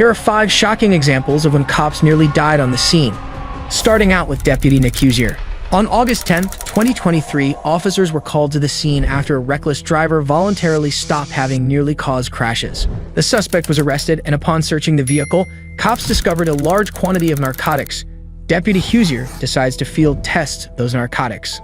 Here are 5 shocking examples of when cops nearly died on the scene. Starting out with Deputy Nick Huzier. On August 10, 2023, officers were called to the scene after a reckless driver voluntarily stopped having nearly caused crashes. The suspect was arrested, and upon searching the vehicle, cops discovered a large quantity of narcotics. Deputy Huzier decides to field test those narcotics.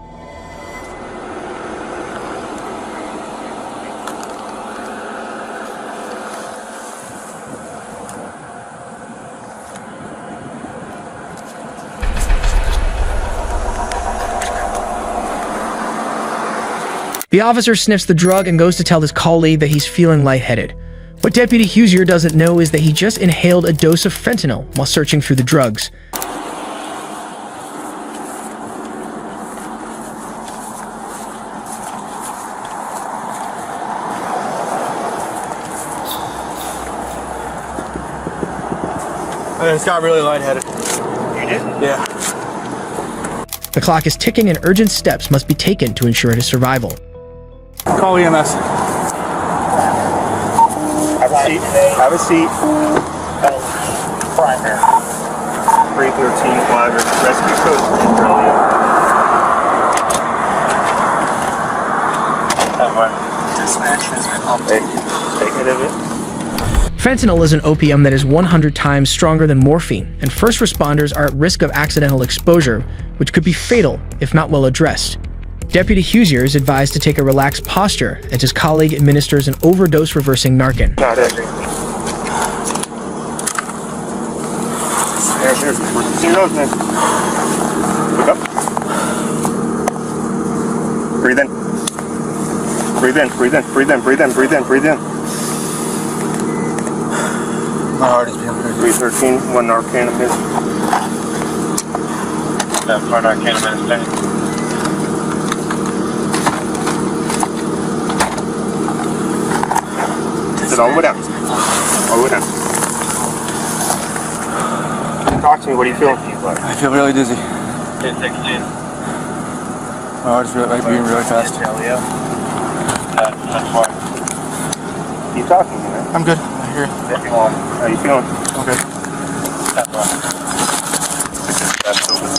The officer sniffs the drug and goes to tell his colleague that he's feeling lightheaded. What Deputy Huzier doesn't know is that he just inhaled a dose of fentanyl while searching through the drugs. I just got really lightheaded. You did? Yeah. The clock is ticking and urgent steps must be taken to ensure his survival. Call EMS. Have a seat. Have a seat. Primary. 313 flagger. Rescue code Australia. Dispatch has been updated. Take it of it. Fentanyl is an opium that is 100 times stronger than morphine, and first responders are at risk of accidental exposure, which could be fatal if not well addressed. Deputy Huzier is advised to take a relaxed posture as his colleague administers an overdose-reversing Narcan. Got it. Here's see those, man. Look up. Breathe in. Breathe in, breathe in, breathe in, breathe in, breathe in, breathe in. My heart is beating crazy. 313, 1 Narcan of his. That 4 Narcan of his tank. Sit all the way down. All the way down. Talk to me, what do you feel? I feel really dizzy. Okay, take a seat. My heart is beating really fast. That's fine. Keep talking to me, man. I'm good. I hear you. How you feeling? Okay. That's so good.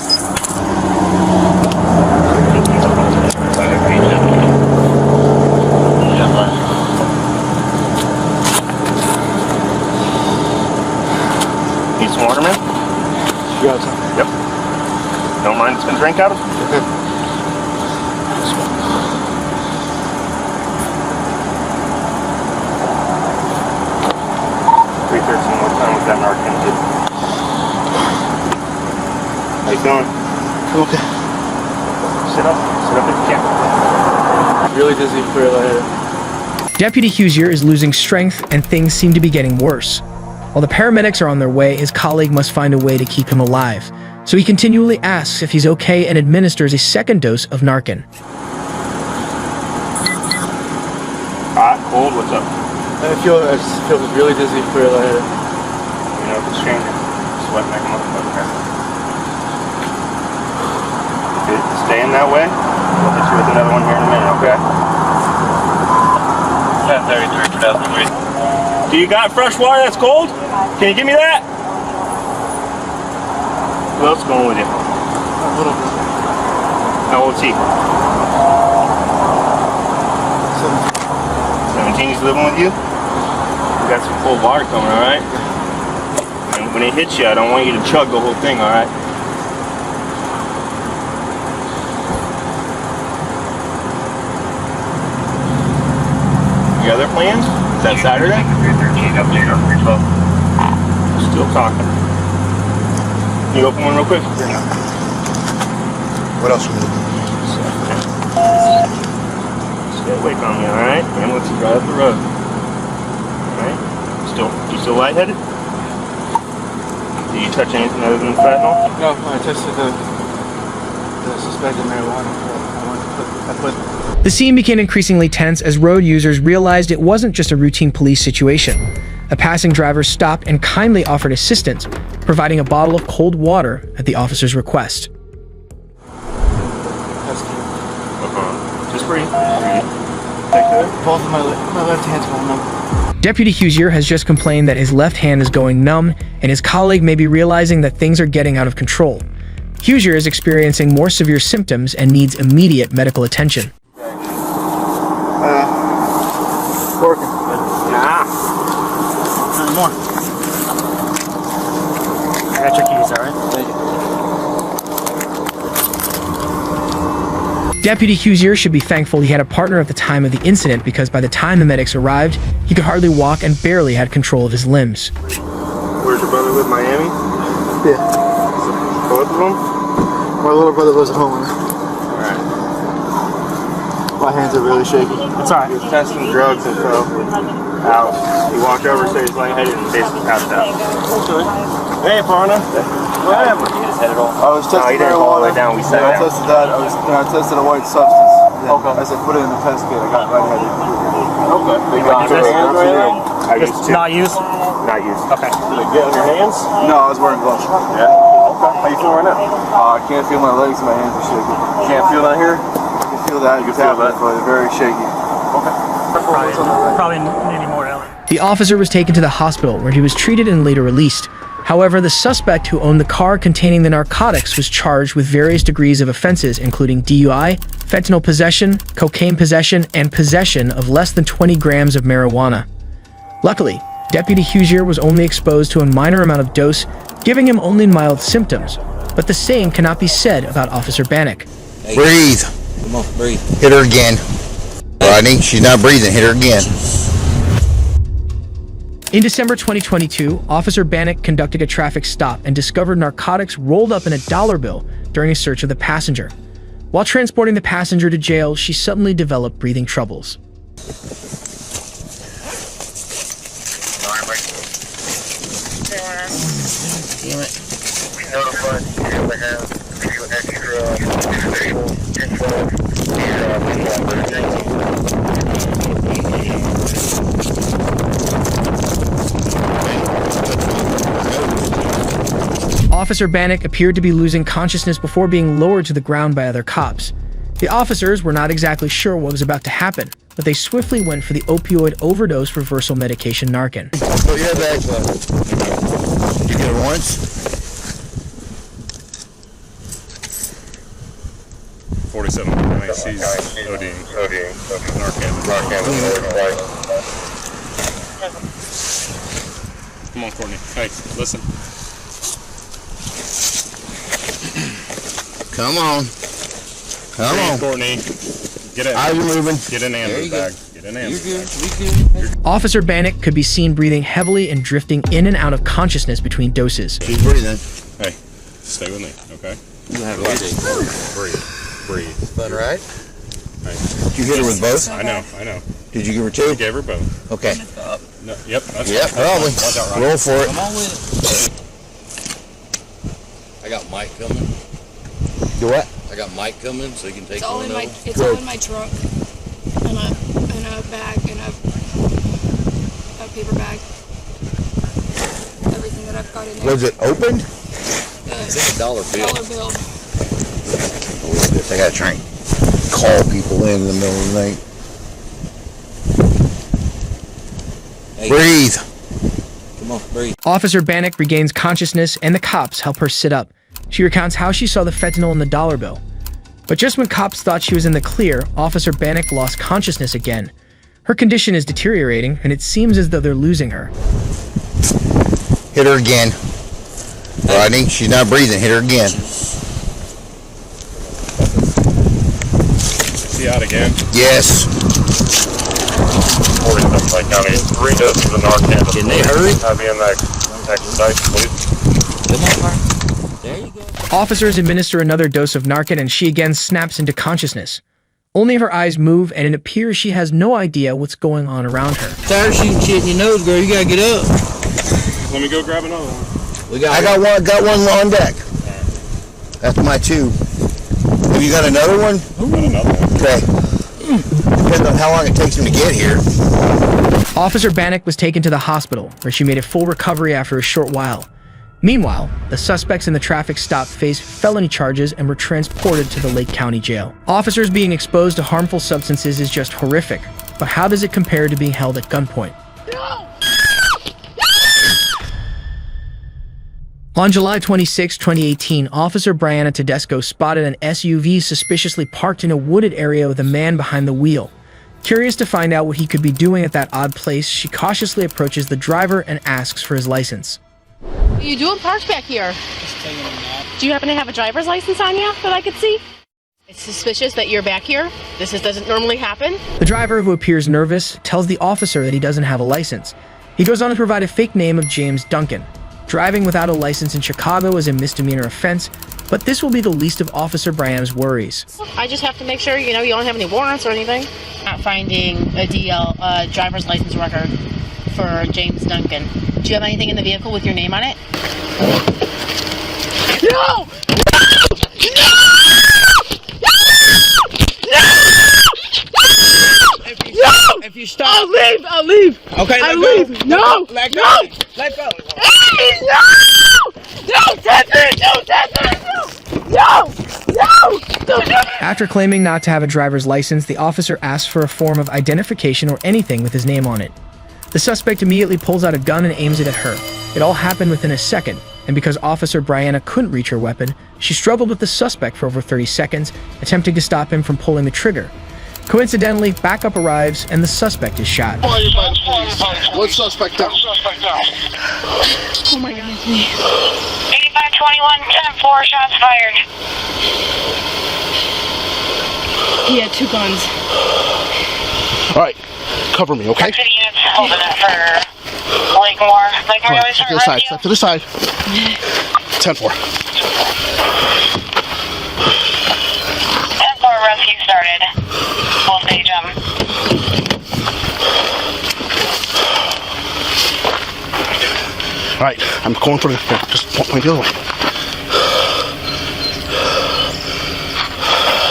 Need some water, man? You got some? Yep. Don't mind some drink out of it? Okay. 313, what time was that Narcan hit? How you feeling? I'm okay. Sit up if you can. Really dizzy, really lightheaded. Deputy Huzier is losing strength and things seem to be getting worse. While the paramedics are on their way, his colleague must find a way to keep him alive. So he continually asks if he's okay and administers a second dose of Narcan. Hot, cold, what's up? I just feel really dizzy, really lightheaded. You know if it's changing. Sweat like a motherfucker. If it's staying that way, we'll hit you with another one here in a minute, okay? 1033 for 2003. Do you got fresh water that's cold? Can you give me that? Who else is going with you? A little bit. How old is he? 17, he's living with you? We got some cold water coming, alright? And when it hits you, I don't want you to chug the whole thing, alright? You got other plans? Is that Saturday? Still talking. Can you open one real quick? What else should we do? Stay awake on me, alright? Ambulance is right up the road. Alright? You still lightheaded? Did you touch anything other than fentanyl? No, I tested the suspected marijuana. I put The scene became increasingly tense as road users realized it wasn't just a routine police situation. A passing driver stopped and kindly offered assistance, providing a bottle of cold water at the officer's request. Just breathe. Take it. both of my left hand's going numb. Deputy Huzier has just complained that his left hand is going numb, and his colleague may be realizing that things are getting out of control. Huzier is experiencing more severe symptoms and needs immediate medical attention. Working. Nah. Not anymore. I got your keys, alright? Thank you. Deputy Huzier should be thankful he had a partner at the time of the incident, because by the time the medics arrived, he could hardly walk and barely had control of his limbs. Where's your brother live, Miami? Yeah. Both of them? My little brother lives at home. Alright. My hands are really shaky. It's alright. He was testing drugs and fell out. He walked over, so he's lightheaded and basically passed out. Okay. Hey, partner. What happened? He just had it all. I was testing he didn't fall all the way down. We sat I down. tested that. I tested a white substance. Yeah. Okay. As I put it in the test kit, I got lightheaded. Okay. They got Use your hands or anything? I used to. Not used? Not used. Okay. Did it get on your hands? No, I was wearing gloves. Yeah. Okay. How you feel right now? I can't feel my legs. My hands are shaky. Can't feel that here? I can feel that. You can feel that? But very shaky. Okay. Probably needing more Ellie. The officer was taken to the hospital, where he was treated and later released. However, the suspect who owned the car containing the narcotics was charged with various degrees of offenses, including DUI, fentanyl possession, cocaine possession, and possession of less than 20 grams of marijuana. Luckily, Deputy Huzier was only exposed to a minor amount of dose, giving him only mild symptoms. But the same cannot be said about Officer Bannock. Breathe. Come on, breathe. Hit her again. Rodney, she's not breathing. Hit her again. In December 2022, Officer Bannock conducted a traffic stop and discovered narcotics rolled up in a dollar bill during a search of the passenger. While transporting the passenger to jail, she suddenly developed breathing troubles. Damn it. Officer Bannock appeared to be losing consciousness before being lowered to the ground by other cops. The officers were not exactly sure what was about to happen, but they swiftly went for the opioid overdose reversal medication Narcan. Oh, yeah, back. Did you get it once? 47. I think she's ODing. Narcan. Come on, Courtney. Hey, listen. Come on. Come on. Courtney. Get in. How you moving? Get in Andrew's bag. Get in Andrew's bag. Officer Bannock could be seen breathing heavily and drifting in and out of consciousness between doses. She's breathing. Hey, stay with me, okay? You have Breathe. fun, right? Hey. Did you hit her with both? I know. Did you give her two? I gave her both. Okay. No, yep, that's Yep, fine. probably. Watch out, Ronnie. Roll for it. Come on with it. I got Mike coming. Do what? I got Mike coming, so you can take It's all one in my over. it's all in my trunk. In a bag, in a paper bag. Everything that I've got in there. Was it opened? It's a dollar bill. Dollar bill. I gotta try and call people in the middle of the night. Hey, Breathe. come on, breathe. Officer Bannock regains consciousness and the cops help her sit up. She recounts how she saw the fentanyl in the dollar bill. But just when cops thought she was in the clear, Officer Bannock lost consciousness again. Her condition is deteriorating, and it seems as though they're losing her. Hit her again. Rodney, she's not breathing. Hit her again. Is he out again? Yes. 47 County. 3 doses of Narcan. Can they hurry? Have you in that station, please? Come on, Mark. There you go. Officers administer another dose of Narcan, and she again snaps into consciousness. Only her eyes move, and it appears she has no idea what's going on around her. Tired of shooting shit in your nose, girl. You gotta get up. Let me go grab another one. I got one on deck. That's my two. Have you got another one? Got another one. Okay. Depends on how long it takes him to get here. Officer Bannock was taken to the hospital, where she made a full recovery after a short while. Meanwhile, the suspects in the traffic stop faced felony charges and were transported to the Lake County Jail. Officers being exposed to harmful substances is just horrific, but how does it compare to being held at gunpoint? On July 26, 2018, Officer Brianna Tedesco spotted an SUV suspiciously parked in a wooded area with a man behind the wheel. Curious to find out what he could be doing at that odd place, she cautiously approaches the driver and asks for his license. What are you doing parked back here? Do you happen to have a driver's license on you that I could see? It's suspicious that you're back here. This doesn't normally happen. The driver, who appears nervous, tells the officer that he doesn't have a license. He goes on to provide a fake name of James Duncan. Driving without a license in Chicago is a misdemeanor offense, but this will be the least of Officer Brianna's worries. I just have to make sure, you don't have any warrants or anything. Not finding a driver's license record for James Duncan. Do you have anything in the vehicle with your name on it? No! If you stop, I'll leave. Okay, I'll leave. No! Let go. Let go. Hey, no! No, don't do it! After claiming not to have a driver's license, the officer asks for a form of identification or anything with his name on it. The suspect immediately pulls out a gun and aims it at her. It all happened within a second, and because Officer Brianna couldn't reach her weapon, she struggled with the suspect for over 30 seconds, attempting to stop him from pulling the trigger. Coincidentally, backup arrives and the suspect is shot. What suspect down? Oh my goodness me. 8521, 10-4, shots fired. He had two guns. All right, cover me, okay? City units holding it for Lakemore. Lakemore, always Step to the side, step to the side. 10-4. 10-4, rescue started. Full stage All right, I'm going for the, just point the other way.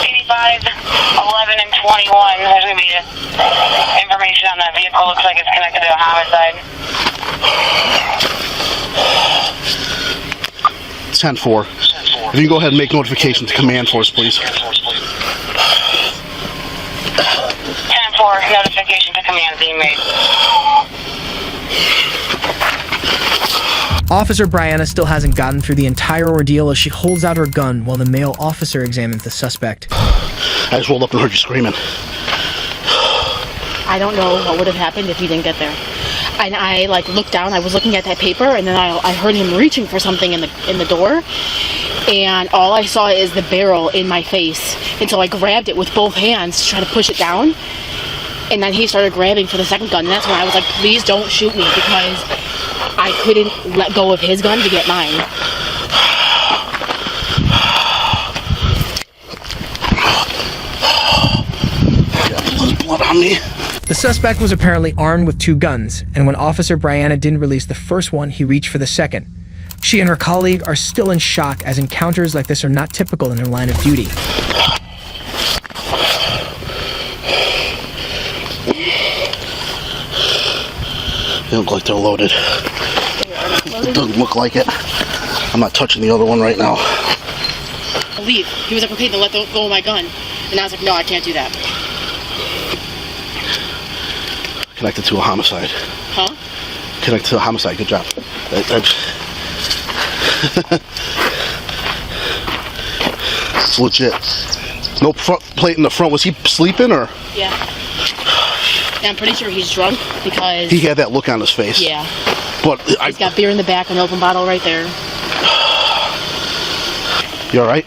85, 11, and 21. There's going to be information on that vehicle. Looks like it's connected to a homicide. 10-4. If you can go ahead and make notification to command force, please. 10-4, notification to command being made. Officer Brianna still hasn't gotten through the entire ordeal as she holds out her gun while the male officer examines the suspect. I just rolled up and heard you screaming. I don't know what would have happened if he didn't get there. And I looked down, I was looking at that paper, and then I heard him reaching for something in the door. And all I saw is the barrel in my face. And so I grabbed it with both hands to try to push it down. And then he started grabbing for the second gun. And that's when I was like, please don't shoot me, because I couldn't let go of his gun to get mine. Blood on me. The suspect was apparently armed with two guns, and when Officer Brianna didn't release the first one, he reached for the second. She and her colleague are still in shock, as encounters like this are not typical in their line of duty. They look like they're loaded. It doesn't look like it. I'm not touching the other one right now. Leave. He was like, okay, then let go of my gun. And I was like, no, I can't do that. Connected to a homicide. Huh? Connected to a homicide. Good job. It's legit. No front plate in the front. Was he sleeping or? Yeah. Yeah, I'm pretty sure he's drunk because... He had that look on his face. Yeah. But he's got beer in the back, an open bottle right there. You alright?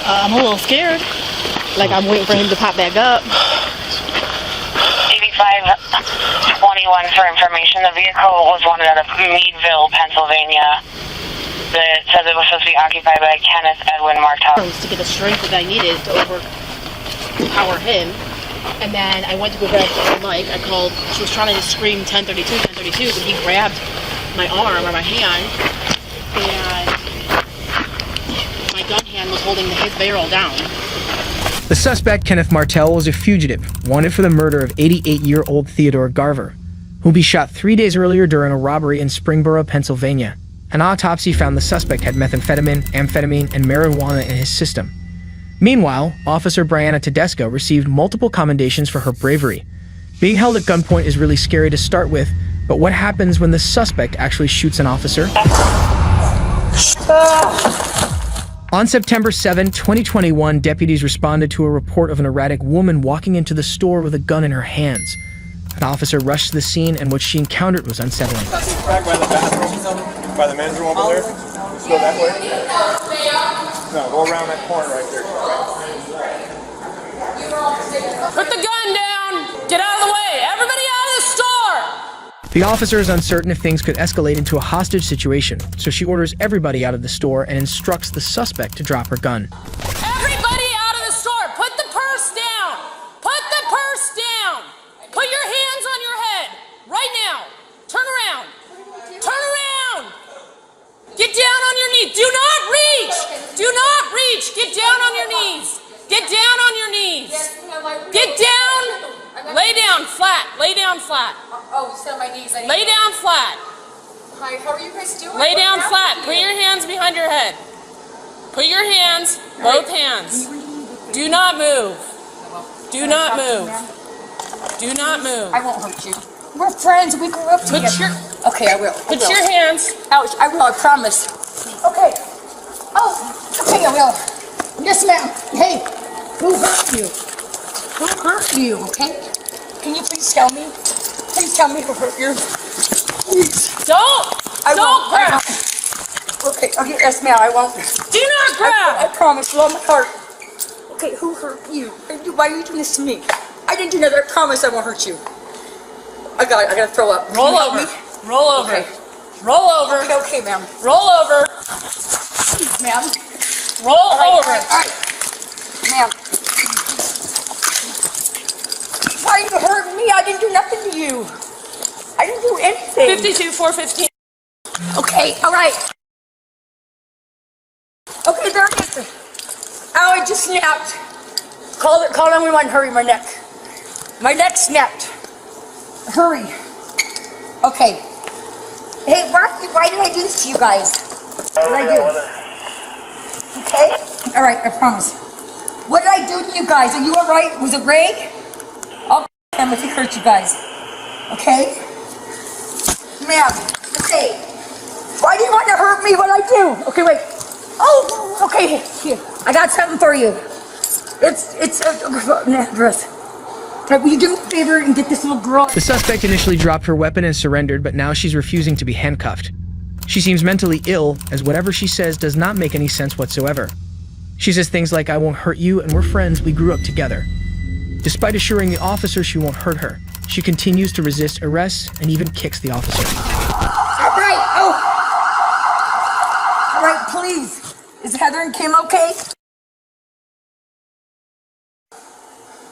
I'm a little scared. Like, I'm waiting for him to pop back up. 8521 for information. The vehicle was wanted out of Meadville, Pennsylvania. It says it was supposed to be occupied by Kenneth Edwin Martel. To get the strength that I needed to overpower him. And then I went to go grab the mic. I called, she was trying to scream 1032, 1032, but he grabbed my arm or my hand, and my gun hand was holding his barrel down. The suspect, Kenneth Martel, was a fugitive, wanted for the murder of 88-year-old Theodore Garver, who'll be shot 3 days earlier during a robbery in Springboro, Pennsylvania. An autopsy found the suspect had methamphetamine, amphetamine, and marijuana in his system. Meanwhile, Officer Brianna Tedesco received multiple commendations for her bravery. Being held at gunpoint is really scary to start with, But what happens when the suspect actually shoots an officer? On September 7, 2021, deputies responded to a report of an erratic woman walking into the store with a gun in her hands. An officer rushed to the scene, and what she encountered was unsettling. Back by the bathroom, by the men's room over there. Let's go that way. No, go around that corner right there. Put the gun down! Get out of the way! Everybody out of the store! The officer is uncertain if things could escalate into a hostage situation, so she orders everybody out of the store and instructs the suspect to drop her gun. Everybody out of the store! Put the purse down! Put the purse down! Put your hands on your head! Right now! Turn around! Turn around! Get down on your knees! Do not reach! Do not reach! Get down on your knees! Get down on your knees! Get down! Lay down flat! Lay down flat! Oh, sit on my knees. Lay down flat! Hi, how are you guys doing? Lay down flat. Put your hands behind your head. Put your hands, both hands. Do not move. Do not move. Do not move. I won't hurt you. We're friends. We grew up together. Okay, I will. Put your hands. Ouch, I will, I promise. Okay. Oh, okay, I will. Yes, ma'am. Hey, who hurt you? Who hurt you, okay? Can you please tell me? Please tell me who hurt you. Please. Don't grab. Okay, yes, ma'am, I won't. Do not grab. I promise, with all my heart. Okay, who hurt you? Why are you doing this to me? I didn't do nothing. I promise I won't hurt you. I gotta throw up. Roll over. Roll over. Okay. Roll over. Okay, ma'am. Roll over. Ma'am. Roll over. All right. Ma'am. Why are you hurting me? I didn't do nothing to you. I didn't do anything. 52-415. Okay, all right. Okay, there it is. Ow, it just snapped. Call 911, hurry, my neck. My neck snapped. Hurry. Okay. Hey, why did I do this to you guys? What did I do? Okay? All right, I promise. What did I do to you guys? Are you all right? Was it Ray? I'll him if he hurt you guys. Okay? Ma'am, okay. Why do you want to hurt me? What did I do? Okay, wait. Oh, okay. Here, I got something for you. It's a dress. Will you do me a favor and get this little girl? The suspect initially dropped her weapon and surrendered, but now she's refusing to be handcuffed. She seems mentally ill, as whatever she says does not make any sense whatsoever. She says things like, "I won't hurt you, and we're friends, we grew up together." Despite assuring the officer she won't hurt her, she continues to resist arrest and even kicks the officer. All right, oh. All right, please. Is Heather and Kim okay?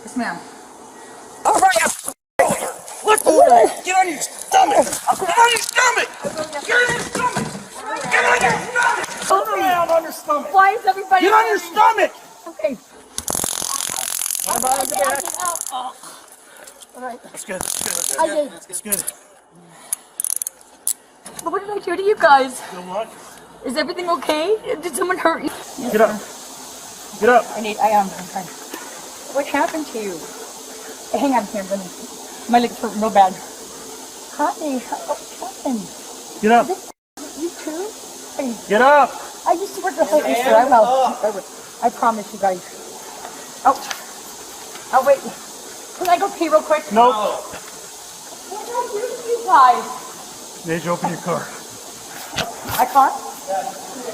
Yes, ma'am. All right. Look, get on your stomach. Get on your stomach. Get on your stomach. Get on your stomach. Turn around on your stomach. Why is everybody Get on your stomach. Okay. What about the back? All right. It's good. It's good. I did. It's good. But what did I do to you guys? Good luck. Is everything okay? Did someone hurt you? Get up. Get up. I'm fine. What happened to you? Hang on here, buddy. My legs hurt real bad. Honey, what happened? Get up. You too? Hey, Get up. I used to work at the store. I will. I promise you guys. Oh, wait. Can I go pee real quick? Nope. What did I do to you guys? Need you open your car. I can't?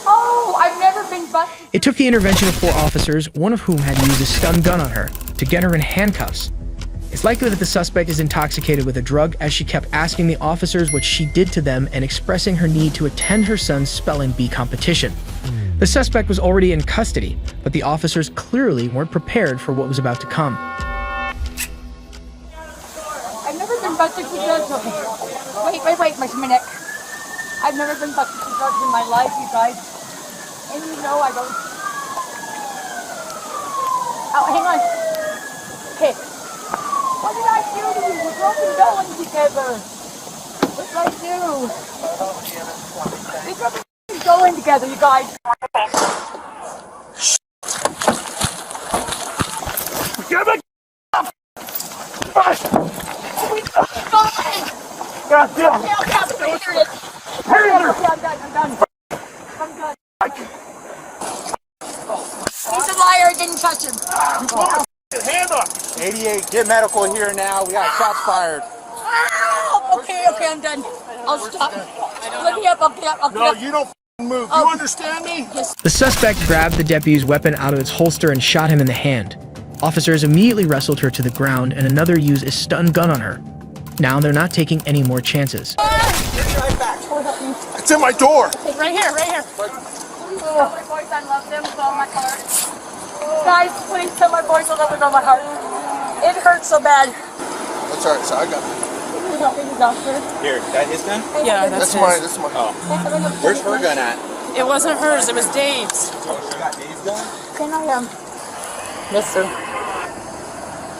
Oh, I've never been busted. It took the intervention of 4 officers, one of whom had used a stun gun on her, to get her in handcuffs. It's likely that the suspect is intoxicated with a drug, as she kept asking the officers what she did to them and expressing her need to attend her son's spelling bee competition. The suspect was already in custody, but the officers clearly weren't prepared for what was about to come. I've never been busted for drugs. Okay. Wait, my neck. I've never been busted for drugs in my life, you guys. And you know I don't. Oh, hang on. Okay. What did I do to you? We're broken going together. What did I do? We're broken going together, you guys. Get back. He's a liar. I didn't touch him. Hand up. 88, get medical here now. We got shots fired. Okay, I'm done. I'll stop. Let me up. I'll get up. No, you don't move. You understand me? The suspect grabbed the deputy's weapon out of its holster and shot him in the hand. Officers immediately wrestled her to the ground, and another used a stun gun on her. Now they're not taking any more chances. It's in my door. Right here. Tell my boys I love them with all my heart. Guys, please tell my boys I love them with all my heart. It hurts so bad. That's all right, so I got it. Can you help me, doctor? Here, that his gun? Yeah, That's mine. That's mine. Oh. Where's her gun at? It wasn't hers, it was Dave's. Oh, she got Dave's gun? Can I, Yes, sir.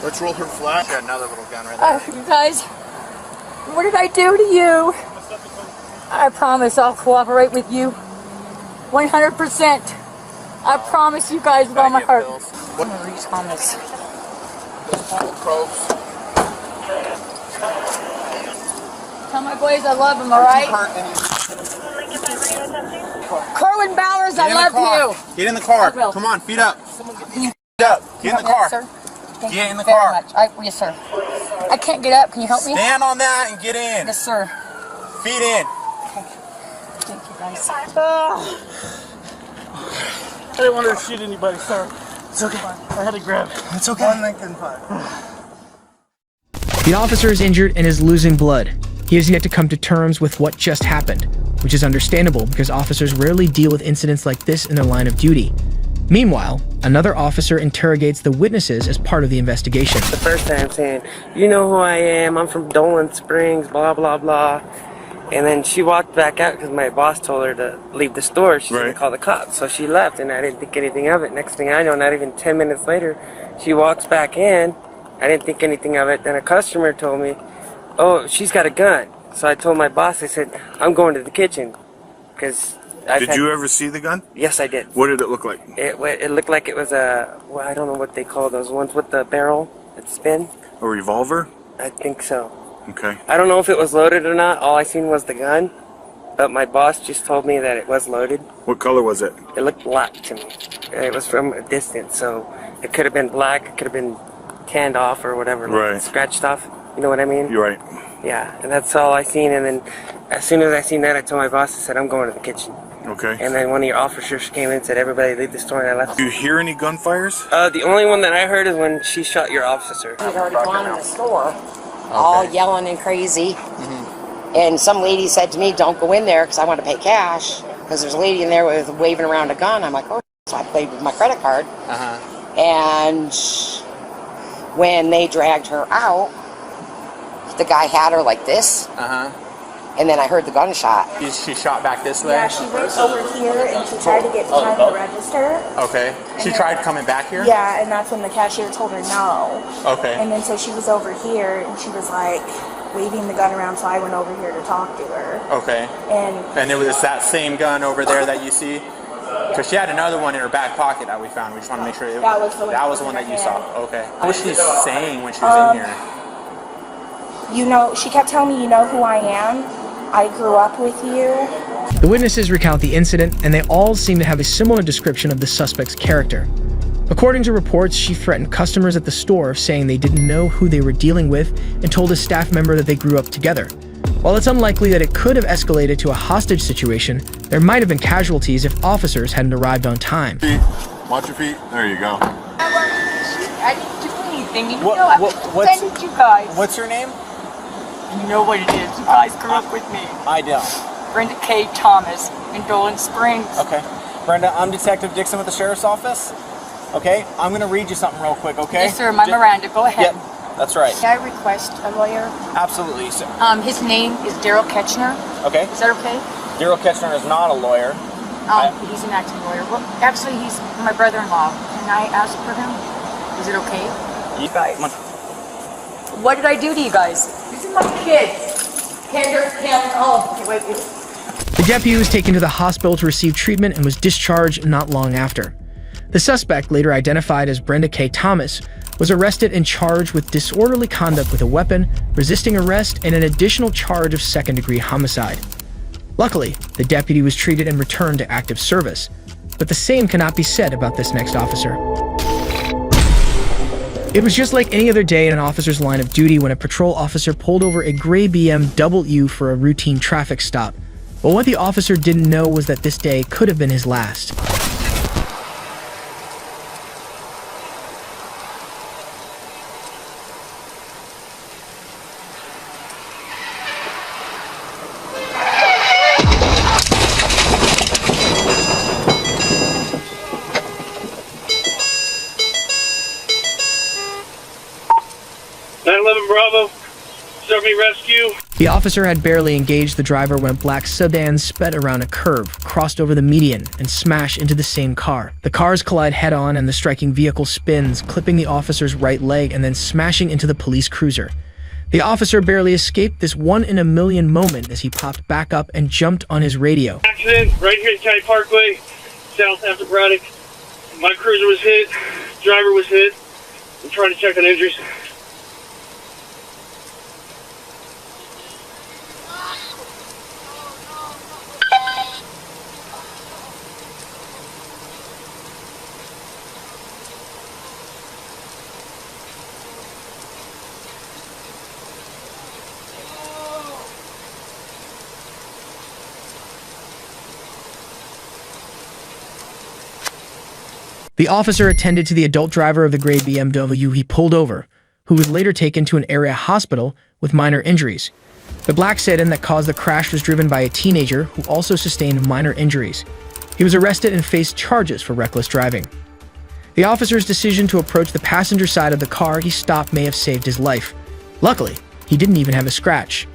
Let's roll her flat. Got another little gun right there. You guys, what did I do to you? I promise I'll cooperate with you. 100%. I promise you guys with all my heart. What? Marie Thomas. Probes. Tell my boys I love them, alright? Corwin Bowers, I love you. Get in the car. I will. Come on, feet up. Can you Get in the car. Sir? Thank Get you in the very car. much. Yes, sir. I can't get up. Can you help me? Stand on that and get in. Yes, sir. Feet in. Thank you, guys. I didn't want to shoot anybody, sir. It's okay. I had to grab it. It's okay. One Lincoln Park. The officer is injured and is losing blood. He has yet to come to terms with what just happened, which is understandable because officers rarely deal with incidents like this in their line of duty. Meanwhile, another officer interrogates the witnesses as part of the investigation. The first time saying, you know who I am, I'm from Dolan Springs, blah, blah, blah. And then she walked back out because my boss told her to leave the store. She's going to call the cops. So she left and I didn't think anything of it. Next thing I know, not even 10 minutes later, she walks back in. I didn't think anything of it. Then a customer told me, oh, she's got a gun. So I told my boss, I said, I'm going to the kitchen. Because Did you ever see the gun? Yes, I did. What did it look like? It looked like it was a, well, I don't know what they call those ones with the barrel that spin. A revolver? I think so. Okay. I don't know if it was loaded or not. All I seen was the gun. But my boss just told me that it was loaded. What color was it? It looked black to me. It was from a distance, so it could have been black. It could have been tanned off or whatever. Right. Scratched off. You know what I mean? You're right. Yeah, and that's all I seen. And then as soon as I seen that, I told my boss, I said, I'm going to the kitchen. Okay. And then one of your officers came in and said, everybody leave the store, and I left. Do you hear any gunfires? The only one that I heard is when she shot your officer. We'd already gone in the store, all yelling and crazy. And some lady said to me, don't go in there because I want to pay cash. Because there's a lady in there with waving around a gun. I'm like, oh, so I played with my credit card. And when they dragged her out, the guy had her like this. And then I heard the gunshot. She shot back this way? Yeah, she went over here and she tried to get behind the register. Okay. She tried coming back here? Yeah, and that's when the cashier told her no. Okay. And then so she was over here and she was like waving the gun around, so I went over here to talk to her. Okay. And it was that same gun over there that you see? Because she had another one in her back pocket that we found. We just want to make sure that was the one that you saw. Okay. What was she saying when she was in here? You know, she kept telling me, you know who I am? I grew up with you. The witnesses recount the incident, and they all seem to have a similar description of the suspect's character. According to reports, she threatened customers at the store, saying they didn't know who they were dealing with, and told a staff member that they grew up together. While it's unlikely that it could have escalated to a hostage situation, there might have been casualties if officers hadn't arrived on time. Watch your feet. There you go. I didn't do anything. You What- know, I what- defended you guys. What's your name? You know what it is. You guys grew up with me. I don't. Brenda K. Thomas in Dolan Springs. Okay. Brenda, I'm Detective Dixon with the Sheriff's Office. Okay? I'm going to read you something real quick, okay? Yes, sir. My Miranda. Go ahead. Yep, that's right. Can I request a lawyer? Absolutely. So, His name is Daryl Ketchner. okay? Is that okay? Daryl Ketchner is not a lawyer. He's an acting lawyer. Well, actually, he's my brother-in-law. Can I ask for him? Is it okay? You guys. What did I do to you guys? These are my kids. Wait. The deputy was taken to the hospital to receive treatment and was discharged not long after. The suspect, later identified as Brenda K. Thomas, was arrested and charged with disorderly conduct with a weapon, resisting arrest, and an additional charge of second-degree homicide. Luckily, the deputy was treated and returned to active service, but the same cannot be said about this next officer. It was just like any other day in an officer's line of duty when a patrol officer pulled over a gray BMW for a routine traffic stop. But what the officer didn't know was that this day could have been his last. 911 Bravo, serve me rescue. The officer had barely engaged the driver when a black sedan sped around a curve, crossed over the median, and smashed into the same car. The cars collide head-on and the striking vehicle spins, clipping the officer's right leg and then smashing into the police cruiser. The officer barely escaped this one-in-a-million moment as he popped back up and jumped on his radio. Accident right here at County Parkway, south after Braddock. My cruiser was hit, driver was hit. I'm trying to check on injuries. The officer attended to the adult driver of the gray BMW he pulled over, who was later taken to an area hospital with minor injuries. The black sedan that caused the crash was driven by a teenager who also sustained minor injuries. He was arrested and faced charges for reckless driving. The officer's decision to approach the passenger side of the car he stopped may have saved his life. Luckily, he didn't even have a scratch.